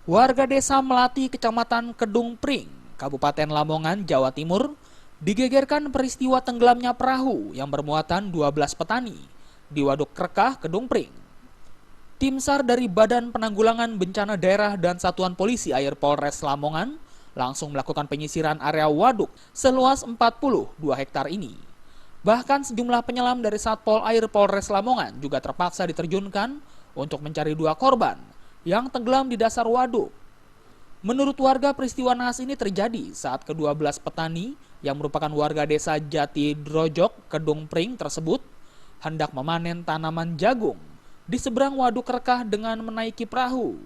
Warga desa Melati, Kecamatan Kedung Pring, Kabupaten Lamongan, Jawa Timur, digegerkan peristiwa tenggelamnya perahu yang bermuatan 12 petani di Waduk Krekah, Kedung Pring. Tim SAR dari Badan Penanggulangan Bencana Daerah dan Satuan Polisi Air Polres Lamongan langsung melakukan penyisiran area waduk seluas 42 hektar ini. Bahkan sejumlah penyelam dari Satpol Air Polres Lamongan juga terpaksa diterjunkan untuk mencari 2 korban yang tenggelam di dasar waduk. Menurut warga, peristiwa naas ini terjadi saat ke-12 petani yang merupakan warga desa Jati Drojok, Kedung Pring tersebut hendak memanen tanaman jagung di seberang waduk Krekah dengan menaiki perahu.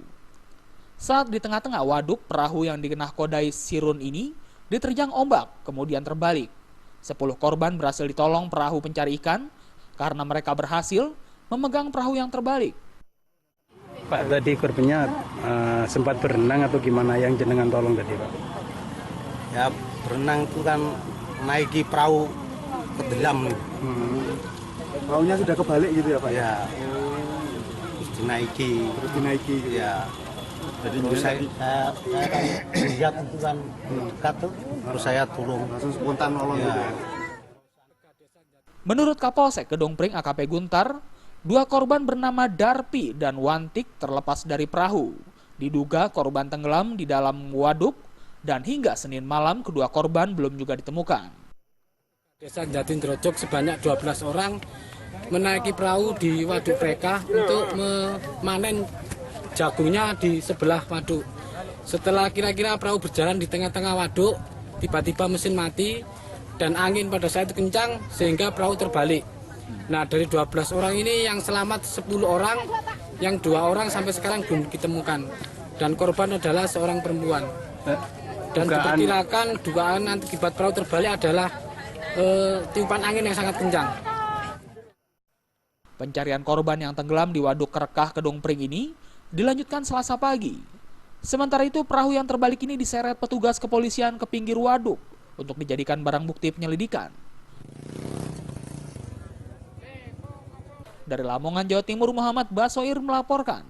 Saat di tengah-tengah waduk, perahu yang dinahkodai sirun ini diterjang ombak, kemudian terbalik. 10 korban berhasil ditolong perahu pencari ikan karena mereka berhasil memegang perahu yang terbalik. Pak, tadi korbannya sempat berenang atau gimana yang jenengan tolong tadi, Pak? Ya, berenang itu kan naiki perahu ke dalam. Perahunya sudah kebalik gitu ya, Pak? Ya, terus dinaiki. Gitu. Ya. Jadi terus saya kan lihat itu kan dekat tuh, terus saya turun. Langsung spontan nolong gitu. Menurut Kapolsek Kedung Pring AKP Guntar, 2 korban bernama Darpi dan Wantik terlepas dari perahu. Diduga korban tenggelam di dalam waduk dan hingga Senin malam kedua korban belum juga ditemukan. Desa Jati Drojok sebanyak 12 orang menaiki perahu di waduk Krekah untuk memanen jagungnya di sebelah waduk. Setelah kira-kira perahu berjalan di tengah-tengah waduk, tiba-tiba mesin mati dan angin pada saat itu kencang sehingga perahu terbalik. Nah, dari 12 orang ini yang selamat 10 orang, yang 2 orang sampai sekarang belum ditemukan. Dan korban adalah seorang perempuan. Dan diperkirakan dugaan akibat perahu terbalik adalah tiupan angin yang sangat kencang. Pencarian korban yang tenggelam di waduk Krekah Kedung Pring ini dilanjutkan Selasa pagi. Sementara itu, perahu yang terbalik ini diseret petugas kepolisian ke pinggir waduk untuk dijadikan barang bukti penyelidikan. Dari Lamongan, Jawa Timur, Muhammad Basoir melaporkan.